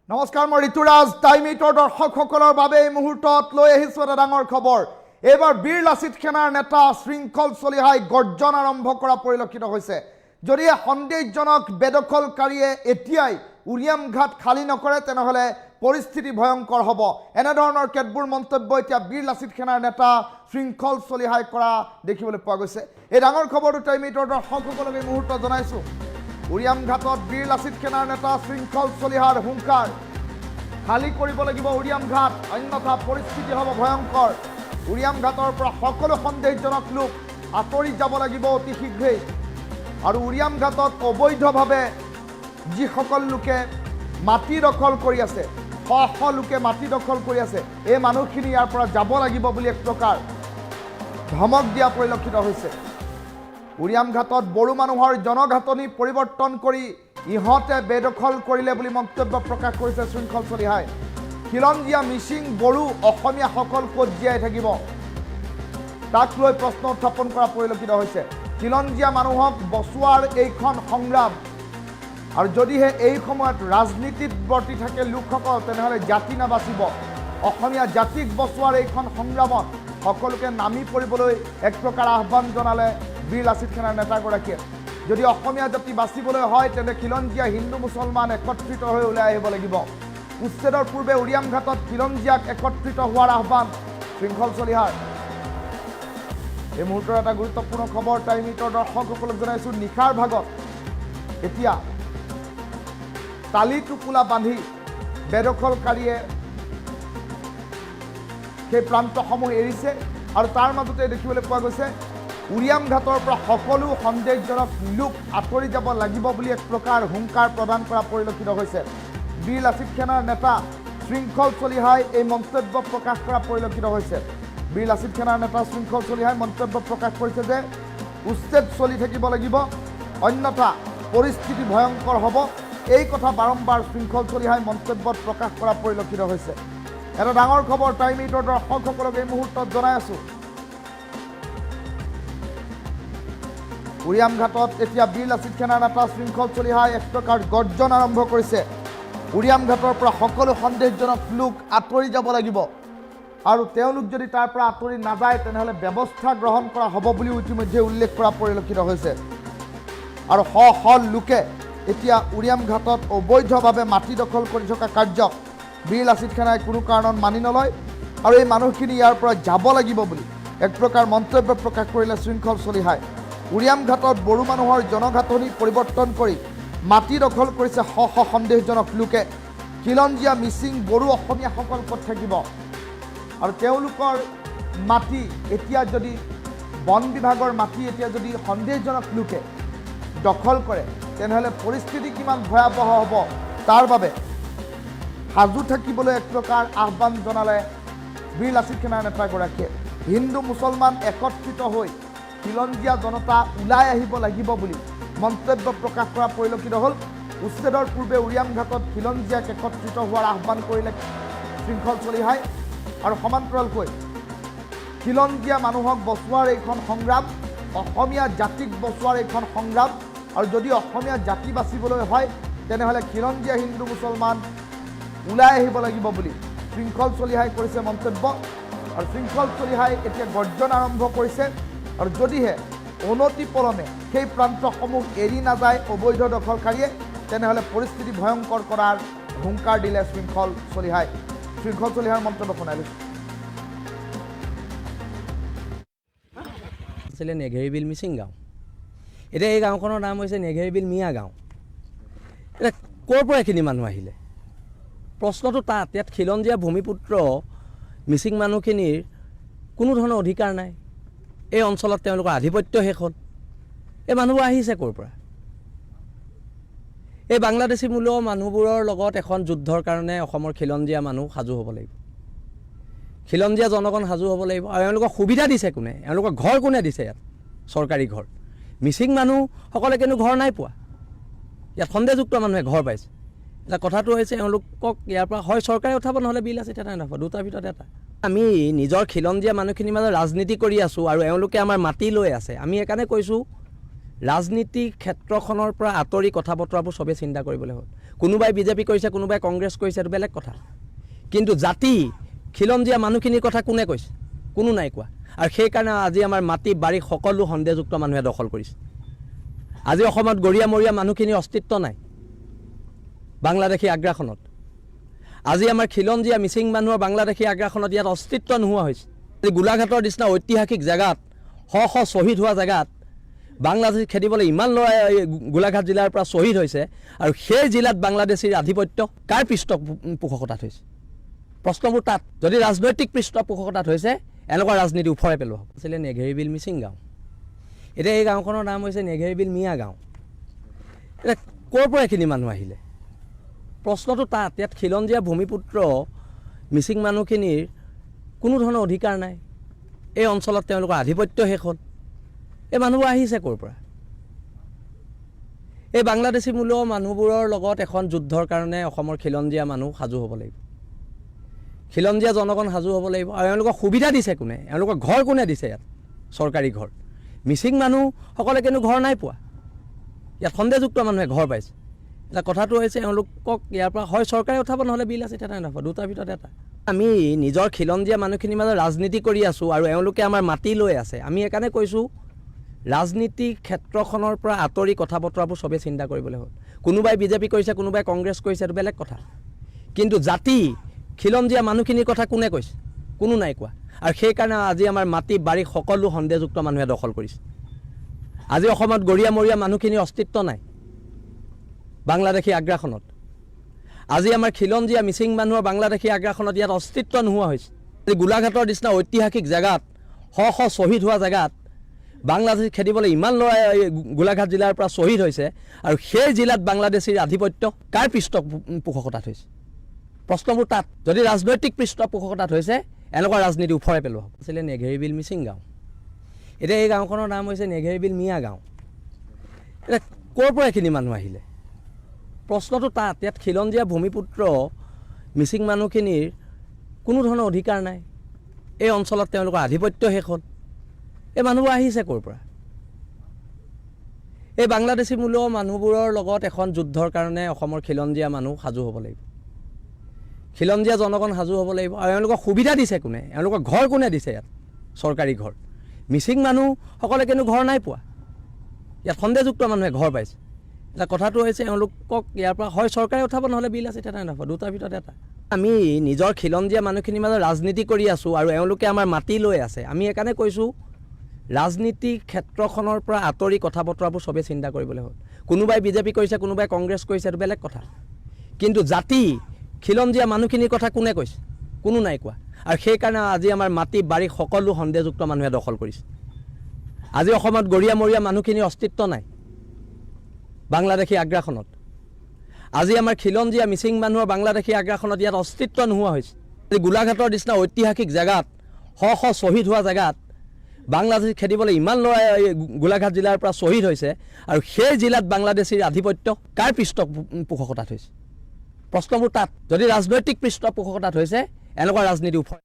নমস্কাৰ মই ঋতুৰাজ টাইমিটৰ দৰ্শকসকলৰ বাবে এই মুহূৰ্তত লৈ আহিছোঁ এটা ডাঙৰ খবৰ। এইবাৰ বীৰ লাচিত সেনাৰ নেতা শৃংখল চলিহাই গৰ্জন আৰম্ভ কৰা পৰিলক্ষিত হৈছে। যদি সন্দেহজনক বেদখলকাৰীয়ে এতিয়াই উৰিয়াম ঘাট খালী নকৰে তেনেহ'লে পৰিস্থিতি ভয়ংকৰ হ'ব। এনেধৰণৰ কেতবোৰ মন্তব্য এতিয়া বীৰ লাচিত সেনাৰ নেতা শৃংখল চলিহাই কৰা দেখিবলৈ পোৱা গৈছে। এই ডাঙৰ খবৰটো টাইমিটৰ দৰ্শকসকলক এই মুহূৰ্তত জনাইছোঁ। উৰিয়াম ঘাটত বীৰ লাচিত সেনাৰ নেতা শৃংখল চলিহাৰ হুংকাৰ, খালী কৰিব লাগিব উৰিয়াম ঘাট, অন্যথা পৰিস্থিতি হ'ব ভয়ংকৰ। উৰিয়াম ঘাটৰ পৰা সকলো সন্দেহজনক লোক আঁতৰি যাব লাগিব অতি শীঘ্ৰেই। আৰু উৰিয়াম ঘাটত অবৈধভাৱে যিসকল লোকে মাটি দখল কৰি আছে, শ লোকে মাটি দখল কৰি আছে, এই মানুহখিনি ইয়াৰ পৰা যাব লাগিব বুলি এক প্ৰকাৰ ধমক দিয়া পৰিলক্ষিত হৈছে। উৰিয়াম ঘাটত বড়ো মানুহৰ জনঘাটনি পৰিৱৰ্তন কৰি ইহঁতে বেদখল কৰিলে বুলি মন্তব্য প্ৰকাশ কৰিছে শৃংখল চলিহাই। খিলঞ্জীয়া মিচিং বড়ো অসমীয়াসকল ক'ত জীয়াই থাকিব তাক লৈ প্ৰশ্ন উত্থাপন কৰা পৰিলক্ষিত হৈছে। খিলঞ্জীয়া মানুহক বচোৱাৰ এইখন সংগ্ৰাম, আৰু যদিহে এই সময়ত ৰাজনীতিত বৰ্তি থাকে লোকসকল তেনেহ'লে জাতি নাবাচিব। অসমীয়া জাতিক বচোৱাৰ এইখন সংগ্ৰামত সকলোকে নামি পৰিবলৈ এক প্ৰকাৰ আহ্বান জনালে বীৰ লাচিত সেনাৰ নেতাগৰাকীয়ে। যদি অসমীয়া জাতি বাচিবলৈ হয় তেন্তে খিলঞ্জীয়া হিন্দু মুছলমান একত্ৰিত হৈ ওলাই আহিব লাগিব। উচ্ছেদৰ পূৰ্বে উৰিয়াম ঘাটত খিলঞ্জীয়াক একত্ৰিত হোৱাৰ আহ্বান শৃংখল চলিহাৰ। এই মুহূৰ্তৰ এটা গুৰুত্বপূৰ্ণ খবৰ টাইমিটৰ দৰ্শকসকলক জনাইছোঁ। নিশাৰ ভাগত এতিয়া তালি টোপোলা বান্ধি বেদখলকাৰীয়ে সেই প্ৰান্তসমূহ এৰিছে, আৰু তাৰ মাজতে দেখিবলৈ পোৱা গৈছে উৰিয়াম ঘাটৰ পৰা সকলো সন্দেহজনক লোক আঁতৰি যাব লাগিব বুলি এক প্ৰকাৰ হুংকাৰ প্ৰদান কৰা পৰিলক্ষিত হৈছে। বীৰ লাচিত সেনাৰ নেতা শৃংখল চলিহাই এই মন্তব্য প্ৰকাশ কৰা পৰিলক্ষিত হৈছে। বীৰ লাচিত সেনাৰ নেতা শৃংখল চলিহাই মন্তব্য প্ৰকাশ কৰিছে যে উচ্ছেদ চলি থাকিব লাগিব, অন্যথা পৰিস্থিতি ভয়ংকৰ হ'ব। এই কথা বাৰম্বাৰ শৃংখল চলিহাই মন্তব্যত প্ৰকাশ কৰা পৰিলক্ষিত হৈছে। এটা ডাঙৰ খবৰ টাইমিটৰ দৰ্শকসকলক এই মুহূৰ্তত জনাই আছোঁ। উৰিয়াম ঘাটত এতিয়া বীৰ লাচিত সেনাৰ নেতা শৃংখল চলিহাই এক প্ৰকাৰ গৰ্জন আৰম্ভ কৰিছে। উৰিয়াম ঘাটৰ পৰা সকলো সন্দেহজনক লোক আঁতৰি যাব লাগিব, আৰু তেওঁলোক যদি তাৰ পৰা আঁতৰি নাযায় তেনেহ'লে ব্যৱস্থা গ্ৰহণ কৰা হ'ব বুলিও ইতিমধ্যে উল্লেখ কৰা পৰিলক্ষিত হৈছে। আৰু শ লোকে এতিয়া উৰিয়াম ঘাটত অবৈধভাৱে মাটি দখল কৰি থকা কাৰ্যক বীৰ লাচিত সেনাই কোনো কাৰণত মানি নলয়, আৰু এই মানুহখিনি ইয়াৰ পৰা যাব লাগিব বুলি এক প্ৰকাৰ মন্তব্য প্ৰকাশ কৰিলে শৃংখল চলিহাই। উৰিয়াম ঘাটত বড়ো মানুহৰ জনঘাটনি পৰিৱৰ্তন কৰি মাটি দখল কৰিছে শ সন্দেহজনক লোকে। খিলঞ্জীয়া মিচিং বড়ো অসমীয়াসকল ক'ত থাকিব, আৰু তেওঁলোকৰ মাটি এতিয়া যদি বন বিভাগৰ মাটি এতিয়া যদি সন্দেহজনক লোকে দখল কৰে তেনেহ'লে পৰিস্থিতি কিমান ভয়াৱহ হ'ব তাৰ বাবে সাজু থাকিবলৈ এক প্ৰকাৰ আহ্বান জনালে বীৰ লাচিত সেনাৰ নেতাগৰাকীয়ে। হিন্দু মুছলমান একত্ৰিত হৈ খিলঞ্জীয়া জনতা ওলাই আহিব লাগিব বুলি মন্তব্য প্ৰকাশ কৰা পৰিলক্ষিত হ'ল। উচ্ছেদৰ পূৰ্বে উৰিয়াম ঘাটত খিলঞ্জীয়াক একত্ৰিত হোৱাৰ আহ্বান কৰিলে শৃংখল চলিহাই, আৰু সমান্তৰালকৈ খিলঞ্জীয়া মানুহক বচোৱাৰ এইখন সংগ্ৰাম, অসমীয়া জাতিক বচোৱাৰ এইখন সংগ্ৰাম, আৰু যদি অসমীয়া জাতি বাচিবলৈ হয় তেনেহ'লে খিলঞ্জীয়া হিন্দু মুছলমান ওলাই আহিব লাগিব বুলি শৃংখল চলিহাই কৰিছে মন্তব্য। আৰু শৃংখল চলিহাই এতিয়া গৰ্জন আৰম্ভ কৰিছে, আৰু যদিহে অনতিপলমে সেই প্ৰান্তসমূহ এৰি নাযায় অবৈধ দখলকাৰীয়ে তেনেহ'লে পৰিস্থিতি ভয়ংকৰ কৰাৰ হুংকাৰ দিলে শৃংখল চলিহাই। শৃংখল চলিহাৰ মন্তব্য শুনাই লৈছোঁ। আছিলে নেঘেৰিবিল মিচিং গাঁও, এতিয়া এই গাঁওখনৰ নাম হৈছে নেঘেৰিবিল মিয়া গাঁও। এতিয়া ক'ৰ পৰা এইখিনি মানুহ আহিলে প্ৰশ্নটো তাত। ইয়াত খিলঞ্জীয়া ভূমিপুত্ৰ মিচিং মানুহখিনিৰ কোনো ধৰণৰ অধিকাৰ নাই। এই অঞ্চলত তেওঁলোকৰ আধিপত্য শেষ হ'ল। এই মানুহবোৰ আহিছে ক'ৰ পৰা? এই বাংলাদেশী মূলৰ মানুহবোৰৰ লগত এখন যুদ্ধৰ কাৰণে অসমৰ খিলঞ্জীয়া মানুহ সাজু হ'ব লাগিব, খিলঞ্জীয়া জনগণ সাজু হ'ব লাগিব। আৰু এওঁলোকক সুবিধা দিছে কোনে? এওঁলোকৰ ঘৰ কোনে দিছে? ইয়াত চৰকাৰী ঘৰ। মিচিং মানুহসকলে কিন্তু ঘৰ নাই পোৱা, ইয়াত সন্দেহযুক্ত মানুহে ঘৰ পাইছে। এতিয়া কথাটো হৈছে এওঁলোকক ইয়াৰ পৰা হয় চৰকাৰে উঠাব, নহ'লে বিল আছে এটা নাপাব, দুটাৰ ভিতৰত এটা। আমি নিজৰ খিলঞ্জীয়া মানুহখিনিৰ মাজত ৰাজনীতি কৰি আছোঁ, আৰু এওঁলোকে আমাৰ মাটি লৈ আছে। আমি সেইকাৰণে কৈছোঁ ৰাজনীতি ক্ষেত্ৰখনৰ পৰা আঁতৰি কথা বতৰাবোৰ চবেই চিন্তা কৰিবলৈ হ'ল। কোনোবাই বিজেপি কৰিছে, কোনোবাই কংগ্ৰেছ কৰিছে, এইটো বেলেগ কথা। কিন্তু জাতি খিলঞ্জীয়া মানুহখিনিৰ কথা কোনে কৈছে? কোনো নাই কোৱা। আৰু সেইকাৰণে আজি আমাৰ মাটি বাৰী সকলো সন্দেহযুক্ত মানুহে দখল কৰিছে। আজি অসমত গৰীয়ামৰীয়া মানুহখিনিৰ অস্তিত্ব নাই বাংলাদেশী আগ্ৰাসনত। আজি আমাৰ খিলঞ্জীয়া মিচিং মানুহৰ বাংলাদেশী আগ্ৰাসনত ইয়াত অস্তিত্ব নোহোৱা হৈছে। গোলাঘাটৰ নিচিনা ঐতিহাসিক জেগাত, শ শ শ্বহীদ হোৱা জেগাত বাংলাদেশ খেদিবলৈ ইমান ল'ৰাই গোলাঘাট জিলাৰ পৰা শ্বহীদ হৈছে, আৰু সেই জিলাত বাংলাদেশীৰ আধিপত্য কাৰ পৃষ্ঠপোষকতাত হৈছে? প্ৰশ্নবোৰ তাত। যদি ৰাজনৈতিক পৃষ্ঠপোষকতাত হৈছে, এনেকুৱা ৰাজনীতি ওফৰাই পেলোৱা হ'ব। আছিলে নেঘেৰিবিল মিচিং গাঁও, এতিয়া এই গাঁওখনৰ নাম হৈছে নেঘেৰিবিল মিয়া গাঁও। এতিয়া ক'ৰ পৰা এইখিনি মানুহ আহিলে? প্ৰশ্নটো তাত। ইয়াত খিলঞ্জীয়া ভূমিপুত্ৰ মিচিং মানুহখিনিৰ কোনো ধৰণৰ অধিকাৰ নাই। এই অঞ্চলত তেওঁলোকৰ আধিপত্য শেষ হ'ল। এই মানুহবোৰ আহিছে ক'ৰ পৰা? এই বাংলাদেশী মূলৰ মানুহবোৰৰ লগত এখন যুদ্ধৰ কাৰণে অসমৰ খিলঞ্জীয়া মানুহ সাজু হ'ব লাগিব। খিলঞ্জীয়া জনগণ সাজু হ'ব লাগিব। আৰু এওঁলোকক সুবিধা দিছে কোনে? এওঁলোকৰ ঘৰ কোনে দিছে? ইয়াত চৰকাৰী ঘৰ। মিচিং মানুহসকলে কিন্তু ঘৰ নাই পোৱা। ইয়াত সন্দেহযুক্ত মানুহে ঘৰ পাইছে। এতিয়া কথাটো হৈছে এওঁলোকক ইয়াৰ পৰা হয় চৰকাৰে উঠাব, নহ'লে বিল আছে এটা নাপাব, দুটাৰ ভিতৰত এটা। আমি নিজৰ খিলঞ্জীয়া মানুহখিনিৰ মাজত ৰাজনীতি কৰি আছোঁ, আৰু এওঁলোকে আমাৰ মাটি লৈ আছে। আমি সেইকাৰণে কৈছোঁ, ৰাজনীতি ক্ষেত্ৰখনৰ পৰা আঁতৰি কথা বতৰাবোৰ চবেই চিন্তা কৰিবলৈ হ'ল। কোনোবাই বিজেপি কৰিছে, কোনোবাই কংগ্ৰেছ কৰিছে, এইটো বেলেগ কথা। কিন্তু জাতি খিলঞ্জীয়া মানুহখিনিৰ কথা কোনে কৈছে? কোনো নাই কোৱা। আৰু সেইকাৰণে আজি আমাৰ মাটি বাৰী সকলো সন্দেহযুক্ত মানুহে দখল কৰিছে। আজি অসমত গৰীয়ামৰীয়া মানুহখিনিৰ অস্তিত্ব নাই বাংলাদেশী আগ্ৰাসনত। আজি আমাৰ খিলঞ্জীয়া মিচিং মানুহৰ বাংলাদেশী আগ্ৰাসনত ইয়াত অস্তিত্ব নোহোৱা হৈছে। গোলাঘাটৰ নিচিনা ঐতিহাসিক জেগাত, শ শ শ্বহীদ হোৱা জেগাত বাংলাদেশ খেদিবলৈ ইমান ল'ৰাই গোলাঘাট জিলাৰ পৰা শ্বহীদ হৈছে, আৰু সেই জিলাত বাংলাদেশীৰ আধিপত্য কাৰ পৃষ্ঠপোষকতাত হৈছে? প্ৰশ্নবোৰ তাত। যদি ৰাজনৈতিক পৃষ্ঠপোষকতাত হৈছে, এনেকুৱা ৰাজনীতি ওফৰাই পেলোৱা হ'ব। আছিলে নেঘেৰিবিল মিচিং গাঁও, এতিয়া এই গাঁওখনৰ নাম হৈছে নেঘেৰিবিল মিয়া গাঁও। এতিয়া ক'ৰ পৰা এইখিনি মানুহ আহিলে? প্ৰশ্নটো তাত। ইয়াত খিলঞ্জীয়া ভূমিপুত্ৰ মিচিং মানুহখিনিৰ কোনো ধৰণৰ অধিকাৰ নাই। এই অঞ্চলত তেওঁলোকৰ আধিপত্য শেষ হ'ল। এই মানুহবোৰ আহিছে ক'ৰ পৰা? এই বাংলাদেশী মূলৰ মানুহবোৰৰ লগত এখন যুদ্ধৰ কাৰণে অসমৰ খিলঞ্জীয়া মানুহ সাজু হ'ব লাগিব। খিলঞ্জীয়া জনগণ সাজু হ'ব লাগিব। আৰু এওঁলোকক সুবিধা দিছে কোনে? এওঁলোকৰ ঘৰ কোনে দিছে? ইয়াত চৰকাৰী ঘৰ। মিচিং মানুহসকলে কিন্তু ঘৰ নাই পোৱা। ইয়াত সন্দেহযুক্ত মানুহে ঘৰ পাইছে। এতিয়া কথাটো হৈছে এওঁলোকক ইয়াৰ পৰা হয় চৰকাৰে উঠাব, নহ'লে বিল আছে এটা নাপাব, দুটাৰ ভিতৰত এটা। আমি নিজৰ খিলঞ্জীয়া মানুহখিনিৰ মাজত ৰাজনীতি কৰি আছোঁ, আৰু এওঁলোকে আমাৰ মাটি লৈ আছে। আমি সেইকাৰণে কৈছোঁ, ৰাজনীতি ক্ষেত্ৰখনৰ পৰা আঁতৰি কথা বতৰাবোৰ চবেই চিন্তা কৰিবলৈ হ'ল। কোনোবাই বিজেপি কৰিছে, কোনোবাই কংগ্ৰেছ কৰিছে, এইটো বেলেগ কথা। কিন্তু জাতি খিলঞ্জীয়া মানুহখিনিৰ কথা কোনে কৈছে? কোনো নাই কোৱা। আৰু সেইকাৰণে আজি আমাৰ মাটি বাৰী সকলো সন্দেহযুক্ত মানুহে দখল কৰিছে। আজি অসমত গৰীয়ামৰীয়া মানুহখিনিৰ অস্তিত্ব নাই বাংলাদেশী আগ্ৰাসনত। আজি আমাৰ খিলঞ্জীয়া মিচিং মানুহৰ বাংলাদেশী আগ্ৰাসনত ইয়াত অস্তিত্ব নোহোৱা হৈছে। গোলাঘাটৰ নিচিনা ঐতিহাসিক জেগাত, শ শ শ্বহীদ হোৱা জেগাত বাংলাদেশ খেদিবলৈ ইমান ল'ৰাই গোলাঘাট জিলাৰ পৰা শ্বহীদ হৈছে, আৰু সেই জিলাত বাংলাদেশীৰ আধিপত্য কাৰ পৃষ্ঠপোষকতাত হৈছে? প্ৰশ্নবোৰ তাত। যদি ৰাজনৈতিক পৃষ্ঠপোষকতাত হৈছে, এনেকুৱা ৰাজনীতি ওফৰাই